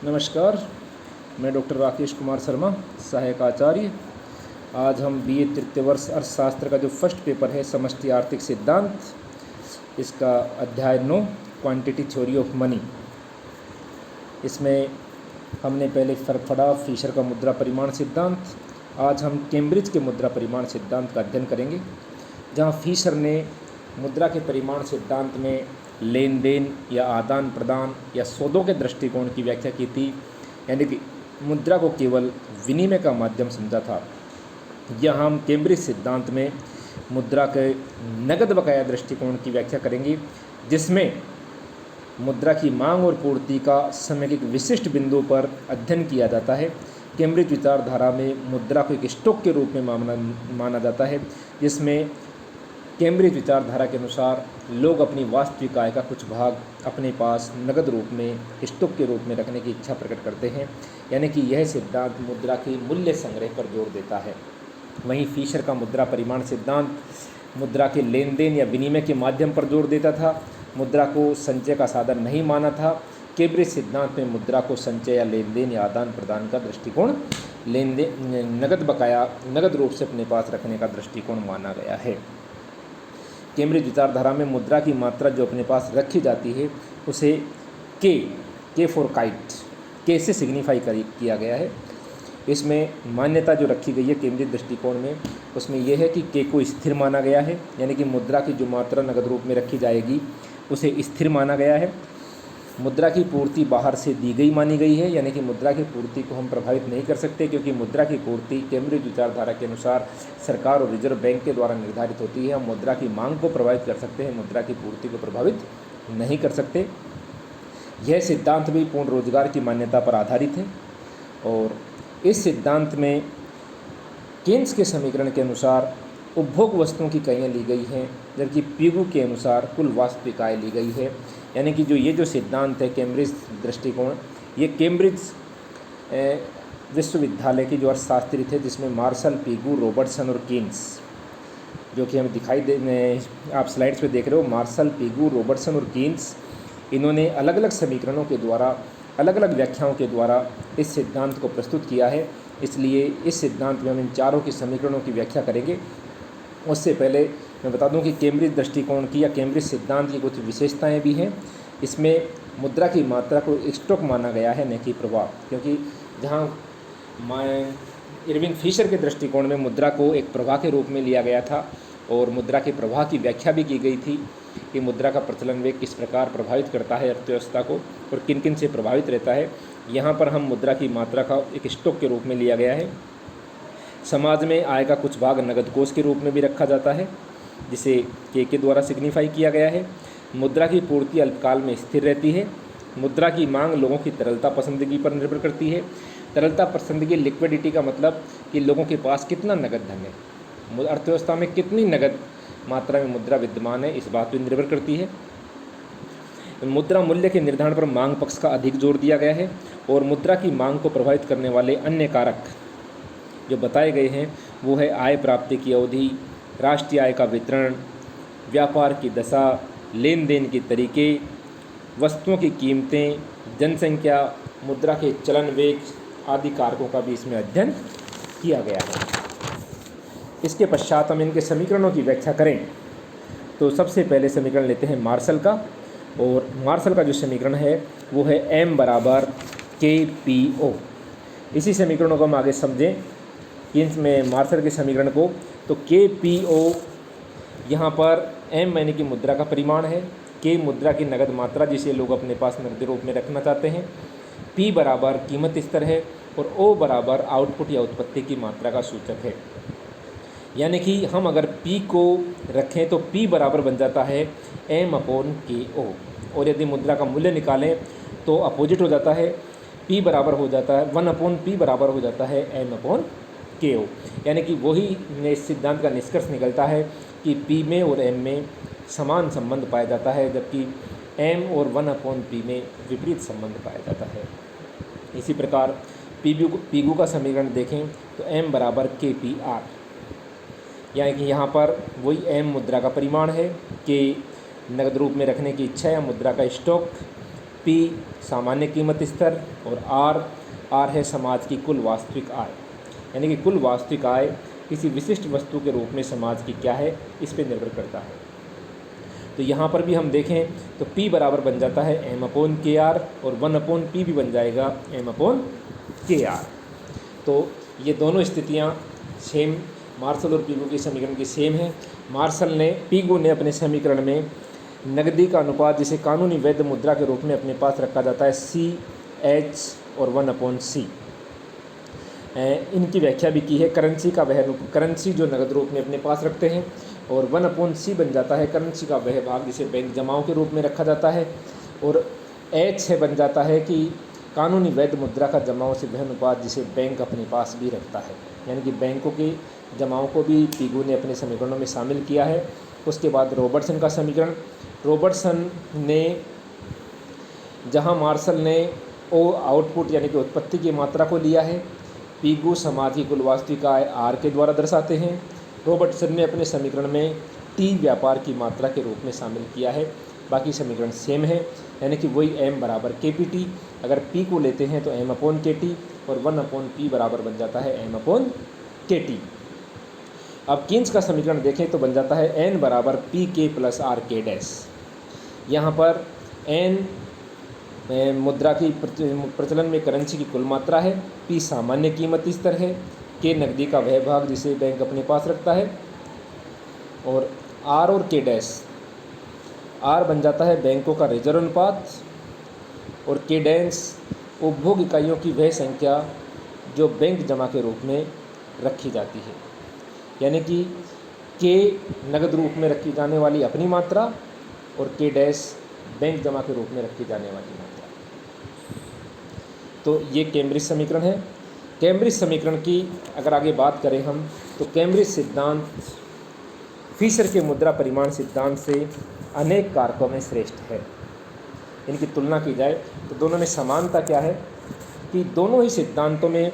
नमस्कार, मैं डॉक्टर राकेश कुमार शर्मा, सहायक आचार्य। आज हम बीए तृतीय वर्ष अर्थशास्त्र का जो फर्स्ट पेपर है समष्टि आर्थिक सिद्धांत, इसका अध्याय 9 क्वांटिटी थ्योरी ऑफ मनी, इसमें हमने पहले पढ़ा फिशर का मुद्रा परिमाण सिद्धांत। आज हम कैम्ब्रिज के मुद्रा परिमाण सिद्धांत का अध्ययन करेंगे, जहाँ फिशर ने मुद्रा के परिमाण सिद्धांत में लेन देन या आदान प्रदान या सौदों के दृष्टिकोण की व्याख्या की थी, यानी कि मुद्रा को केवल विनिमय का माध्यम समझा था। यहाँ हम कैम्ब्रिज सिद्धांत में मुद्रा के नगद बकाया दृष्टिकोण की व्याख्या करेंगे, जिसमें मुद्रा की मांग और पूर्ति का समय के एक विशिष्ट बिंदु पर अध्ययन किया जाता है। कैम्ब्रिज विचारधारा में मुद्रा को एक स्टॉक के रूप में माना जाता है, जिसमें कैम्ब्रिज विचारधारा के अनुसार लोग अपनी वास्तविक आय का कुछ भाग अपने पास नगद रूप में स्टॉक के रूप में रखने की इच्छा प्रकट करते हैं, यानी कि यह सिद्धांत मुद्रा की मूल्य संग्रह पर जोर देता है। वहीं फिशर का मुद्रा परिमाण सिद्धांत मुद्रा के लेन देन या विनिमय के माध्यम पर जोर देता था, मुद्रा को संचय का साधन नहीं माना था। कैम्ब्रिज सिद्धांत में मुद्रा को संचय या लेन देन या आदान प्रदान का दृष्टिकोण, लेन देन नगद बकाया नगद रूप से अपने पास रखने का दृष्टिकोण माना गया है। कैम्ब्रिज विचारधारा में मुद्रा की मात्रा जो अपने पास रखी जाती है उसे के फॉर काइट, के से सिग्निफाई किया गया है। इसमें मान्यता जो रखी गई है कैम्ब्रिज दृष्टिकोण में, उसमें यह है कि के को स्थिर माना गया है, यानी कि मुद्रा की जो मात्रा नगद रूप में रखी जाएगी उसे स्थिर माना गया है। मुद्रा की पूर्ति बाहर से दी गई मानी गई है, यानी कि मुद्रा की पूर्ति को हम प्रभावित नहीं कर सकते, क्योंकि मुद्रा की पूर्ति कैम्ब्रिज विचारधारा के अनुसार सरकार और रिजर्व बैंक के द्वारा निर्धारित होती है। हम मुद्रा की मांग को प्रभावित कर सकते हैं, मुद्रा की पूर्ति को प्रभावित नहीं कर सकते। यह सिद्धांत भी पूर्ण रोजगार की मान्यता पर आधारित है, और इस सिद्धांत में केन्स के समीकरण के अनुसार उपभोग वस्तुओं की इकाइयाँ ली गई हैं, जबकि पीगू के अनुसार कुल वास्तविक आय ली गई है। यानी कि जो सिद्धांत है कैम्ब्रिज दृष्टिकोण, ये कैम्ब्रिज विश्वविद्यालय की जो अर्थशास्त्री थे, जिसमें मार्शल, पीगू, रॉबर्टसन और केन्स, जो कि हमें आप स्लाइड्स पे देख रहे हो, मार्शल, पीगू, रॉबर्टसन और केन्स, इन्होंने अलग अलग समीकरणों के द्वारा, अलग अलग व्याख्याओं के द्वारा इस सिद्धांत को प्रस्तुत किया है। इसलिए इस सिद्धांत में हम इन चारों की समीकरणों की व्याख्या करेंगे। उससे पहले मैं बता दूं कि कैम्ब्रिज दृष्टिकोण की या कैम्ब्रिज सिद्धांत की कुछ विशेषताएं भी हैं। इसमें मुद्रा की मात्रा को स्टॉक माना गया है, न कि प्रवाह, क्योंकि जहां इरविंग फिशर के दृष्टिकोण में मुद्रा को एक प्रवाह के रूप में लिया गया था, और मुद्रा के प्रवाह की व्याख्या भी की गई थी कि मुद्रा का प्रचलन वेग किस प्रकार प्रभावित करता है अर्थव्यवस्था को और किन किन से प्रभावित रहता है। यहाँ पर हम मुद्रा की मात्रा का एक स्टॉक के रूप में लिया गया है। समाज में आय का कुछ भाग नगद कोष के रूप में भी रखा जाता है, जिसे के द्वारा सिग्निफाई किया गया है। मुद्रा की पूर्ति अल्पकाल में स्थिर रहती है। मुद्रा की मांग लोगों की तरलता पसंदगी पर निर्भर करती है। तरलता पसंदगी, लिक्विडिटी का मतलब कि लोगों के पास कितना नगद धन है, अर्थव्यवस्था में कितनी नगद मात्रा में मुद्रा विद्यमान है, इस बात पर निर्भर करती है। मुद्रा मूल्य के निर्धारण पर मांग पक्ष का अधिक जोर दिया गया है, और मुद्रा की मांग को प्रभावित करने वाले अन्य कारक जो बताए गए हैं वो है आय प्राप्ति की अवधि, राष्ट्रीय आय का वितरण, व्यापार की दशा, लेन देन के तरीके, वस्तुओं की कीमतें, जनसंख्या, मुद्रा के चलन वेग आदि कारकों का भी इसमें अध्ययन किया गया है। इसके पश्चात हम इनके समीकरणों की व्याख्या करें तो सबसे पहले समीकरण लेते हैं मार्शल का, और मार्शल का जो समीकरण है वो है M बराबर KPO। इसी समीकरणों को हम आगे समझें कि इसमें मार्शल के समीकरण को, तो KPO यहाँ पर M यानी कि मुद्रा का परिमाण है, K मुद्रा की नगद मात्रा जिसे लोग अपने पास नगद रूप में रखना चाहते हैं, P बराबर कीमत स्तर है, और O बराबर आउटपुट या उत्पत्ति की मात्रा का सूचक है। यानी कि हम अगर P को रखें तो P बराबर बन जाता है M/KO, और यदि मुद्रा का मूल्य निकालें तो अपोजिट हो जाता है, P बराबर हो जाता है 1/P बराबर हो जाता है M/KO। यानी कि वही इस सिद्धांत का निष्कर्ष निकलता है कि P में और M में समान संबंध पाया जाता है, जबकि M और 1/P में विपरीत संबंध पाया जाता है। इसी प्रकार पीगू का समीकरण देखें तो M बराबर KPR, यानी कि यहाँ पर वही M मुद्रा का परिमाण है, K नगद रूप में रखने की इच्छा या मुद्रा का स्टॉक, पी सामान्य कीमत स्तर और आर है समाज की कुल वास्तविक आय, यानी कि कुल वास्तविक आय किसी विशिष्ट वस्तु के रूप में समाज की क्या है, इस पर निर्भर करता है। तो यहाँ पर भी हम देखें तो P बराबर बन जाता है M/KR और 1/P भी बन जाएगा M/KR। तो ये दोनों स्थितियाँ सेम मार्शल और पीगू की समीकरण की सेम है। पीगू ने अपने समीकरण में नकदी का अनुपात जिसे कानूनी वैध मुद्रा के रूप में अपने पास रखा जाता है CH और 1/C, इनकी व्याख्या भी की है। करेंसी जो नगद रूप में अपने पास रखते हैं, और 1/C बन जाता है करेंसी का वह भाग जिसे बैंक जमाओं के रूप में रखा जाता है, और H है बन जाता है कि कानूनी वैध मुद्रा का जमाओं से वह अनुपात जिसे बैंक अपने पास भी रखता है। यानी कि बैंकों के जमाओं को भी पीगू ने अपने समीकरणों में शामिल किया है। उसके बाद रॉबर्टसन का समीकरण, रॉबर्टसन ने जहां मार्शल ने आउटपुट यानी कि उत्पत्ति की मात्रा को लिया है, पीगू समाज की कुल वास्तविक आय आर के द्वारा दर्शाते हैं। रॉबर्टसन ने अपने समीकरण में टी व्यापार की मात्रा के रूप में शामिल किया है। बाकी समीकरण सेम है, यानी कि वही M बराबर KPT। अगर P को लेते हैं तो M/KT और 1/P बराबर बन जाता है M/KT। अब कीन्स का समीकरण देखें तो बन जाता है N बराबर PK + RK डैश। यहाँ पर N मुद्रा की प्रचलन में करेंसी की कुल मात्रा है, P सामान्य कीमत स्तर है, K नकदी का वह भाग जिसे बैंक अपने पास रखता है, और R और K डैश। R बन जाता है बैंकों का रिजर्व अनुपात, और K डैश उपभोग इकाइयों की वह संख्या जो बैंक जमा के रूप में रखी जाती है। यानी कि K नगद रूप में रखी जाने वाली अपनी मात्रा और K डैश बैंक जमा के रूप में रखी जाने वाली मात्रा। तो ये कैम्ब्रिज समीकरण है। कैम्ब्रिज समीकरण की अगर आगे बात करें हम, तो कैम्ब्रिज सिद्धांत फिशर के मुद्रा परिमाण सिद्धांत से अनेक कारकों में श्रेष्ठ है। इनकी तुलना की जाए तो दोनों में समानता क्या है कि दोनों ही सिद्धांतों में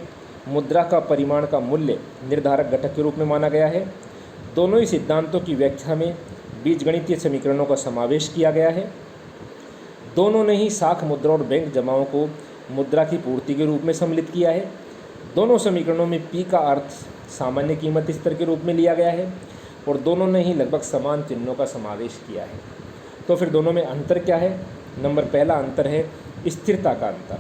मुद्रा का परिमाण का मूल्य निर्धारक घटक के रूप में माना गया है। दोनों ही सिद्धांतों की व्याख्या में बीजगणितीय समीकरणों का समावेश किया गया है। दोनों ने ही साख मुद्रा और बैंक जमाओं को मुद्रा की पूर्ति के रूप में सम्मिलित किया है। दोनों समीकरणों में P का अर्थ सामान्य कीमत स्तर के रूप में लिया गया है, और दोनों ने ही लगभग समान चिन्हों का समावेश किया है। तो फिर दोनों में अंतर क्या है? नंबर पहला अंतर है स्थिरता का अंतर।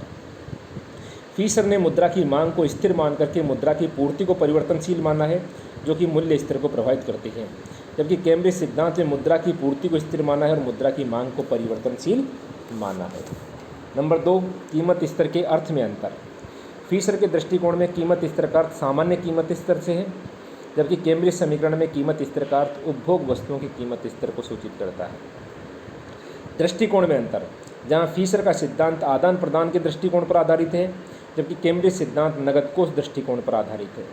फिशर ने मुद्रा की मांग को स्थिर मान करके मुद्रा की पूर्ति को परिवर्तनशील माना है, जो कि मूल्य स्तर को प्रभावित करती है, जबकि कैम्ब्रिज सिद्धांत में मुद्रा की पूर्ति को स्थिर माना है और मुद्रा की मांग को परिवर्तनशील माना है। नंबर 2, कीमत स्तर के अर्थ में अंतर। फिशर के दृष्टिकोण में कीमत स्तर का अर्थ सामान्य कीमत स्तर से है, जबकि कैम्ब्रिज समीकरण में कीमत स्तर का अर्थ उपभोग वस्तुओं की कीमत स्तर को सूचित करता है। दृष्टिकोण में अंतर, जहां फिशर का सिद्धांत आदान प्रदान के दृष्टिकोण पर आधारित है, जबकि कैम्ब्रिज सिद्धांत नगद कोष दृष्टिकोण पर आधारित है।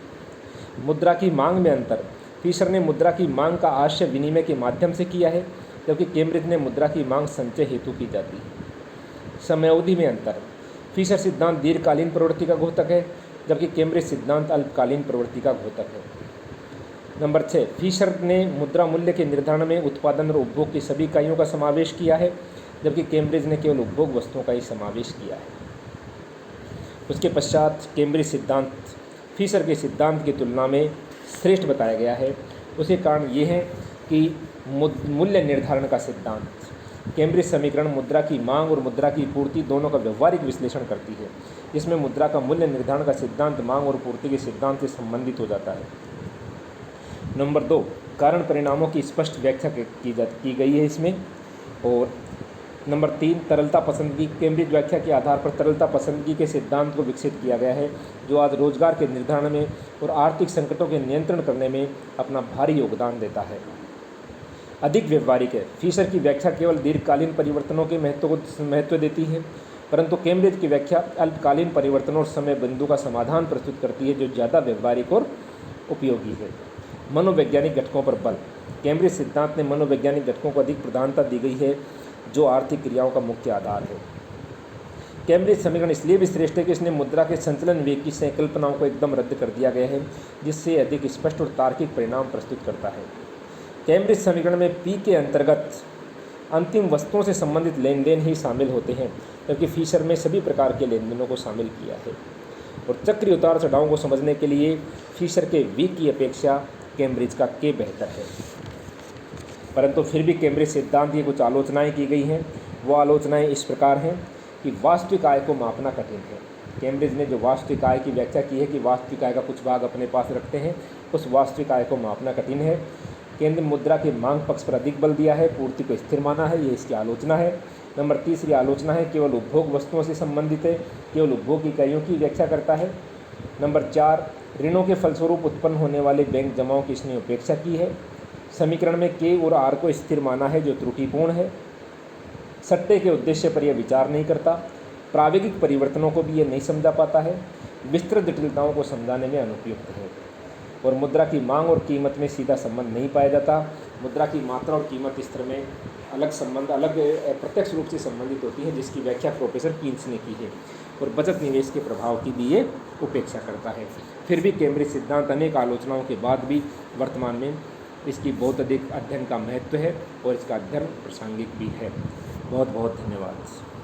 मुद्रा की मांग में अंतर, फिशर ने मुद्रा की मांग का आशय विनिमय के माध्यम से किया है, जबकि कैम्ब्रिज ने मुद्रा की मांग संचय हेतु की जाती है। समयावधि में अंतर, फिशर सिद्धांत दीर्घकालीन प्रवृत्ति का घोतक है, जबकि कैम्ब्रिज सिद्धांत अल्पकालीन प्रवृत्ति का घोतक है। नंबर 6, फिशर ने मुद्रा मूल्य के निर्धारण में उत्पादन और उपभोग की सभी इकाइयों का समावेश किया है, जबकि कैम्ब्रिज ने केवल उपभोग वस्तुओं का ही समावेश किया है। उसके पश्चात कैम्ब्रिज सिद्धांत फिशर के सिद्धांत की तुलना में श्रेष्ठ बताया गया है। उसके कारण ये है कि मूल्य निर्धारण का सिद्धांत, कैम्ब्रिज समीकरण मुद्रा की मांग और मुद्रा की पूर्ति दोनों का व्यवहारिक विश्लेषण करती है, जिसमें मुद्रा का मूल्य निर्धारण का सिद्धांत मांग और पूर्ति के सिद्धांत से संबंधित हो जाता है। नंबर 2, कारण परिणामों की स्पष्ट व्याख्या की गई है इसमें। और नंबर 3, तरलता पसंदगी, कैम्ब्रिज व्याख्या के आधार पर तरलता पसंदगी के सिद्धांत को विकसित किया गया है, जो आज रोजगार के निर्धारण में और आर्थिक संकटों के नियंत्रण करने में अपना भारी योगदान देता है। अधिक व्यवहारिक है, फिशर की व्याख्या केवल दीर्घकालीन परिवर्तनों के महत्व देती है, परंतु कैम्ब्रिज की व्याख्या अल्पकालीन परिवर्तनों और समय बिंदु का समाधान प्रस्तुत करती है, जो ज़्यादा व्यवहारिक और उपयोगी है। मनोवैज्ञानिक घटकों पर बल, कैम्ब्रिज सिद्धांत ने मनोवैज्ञानिक घटकों को अधिक प्रधानता दी गई है, जो आर्थिक क्रियाओं का मुख्य आधार है। कैम्ब्रिज समीकरण इसलिए भी श्रेष्ठ है कि इसने मुद्रा के संचलन वेग की संकल्पनाओं को एकदम रद्द कर दिया गया है, जिससे अधिक स्पष्ट और तार्किक परिणाम प्रस्तुत करता है। कैम्ब्रिज समीकरण में P के अंतर्गत अंतिम वस्तुओं से संबंधित लेन देन ही शामिल होते हैं, जबकि फिशर में सभी प्रकार के लेन देनों को शामिल किया है। और चक्रीय उतार चढ़ावों को समझने के लिए फिशर के वी की अपेक्षा कैम्ब्रिज का के बेहतर है। परंतु फिर भी कैम्ब्रिज सिद्धांत की कुछ आलोचनाएं की गई हैं। वो आलोचनाएं इस प्रकार हैं कि वास्तविक आय को मापना कठिन है। कैम्ब्रिज ने जो वास्तविक आय की व्याख्या की है कि वास्तविक आय का कुछ भाग अपने पास रखते हैं, उस वास्तविक आय को मापना कठिन है। केंद्रीय मुद्रा के मांग पक्ष पर अधिक बल दिया है, पूर्ति को स्थिर माना है, ये इसकी आलोचना है। नंबर तीसरी आलोचना है केवल उपभोग वस्तुओं से संबंधित है, केवल उपभोग इकाइयों की व्याख्या करता है। नंबर 4, ऋणों के फलस्वरूप उत्पन्न होने वाले बैंक जमाओं की इसने उपेक्षा की है। समीकरण में के और आर को स्थिर माना है, जो त्रुटिपूर्ण है। सट्टे के उद्देश्य पर यह विचार नहीं करता। प्राविधिक परिवर्तनों को भी ये नहीं समझा पाता है। विस्तृत जटिलताओं को समझाने में अनुपयुक्त है। और मुद्रा की मांग और कीमत में सीधा संबंध नहीं पाया जाता। मुद्रा की मात्रा और कीमत स्तर में अलग संबंध, अलग प्रत्यक्ष रूप से संबंधित होती है, जिसकी व्याख्या प्रोफेसर कीन्स ने की है। और बचत निवेश के प्रभाव की भी ये उपेक्षा करता है। फिर भी कैम्ब्रिज सिद्धांत अनेक आलोचनाओं के बाद भी वर्तमान में इसकी बहुत अधिक अध्ययन का महत्व है और इसका अध्ययन प्रासंगिक भी है। बहुत बहुत धन्यवाद।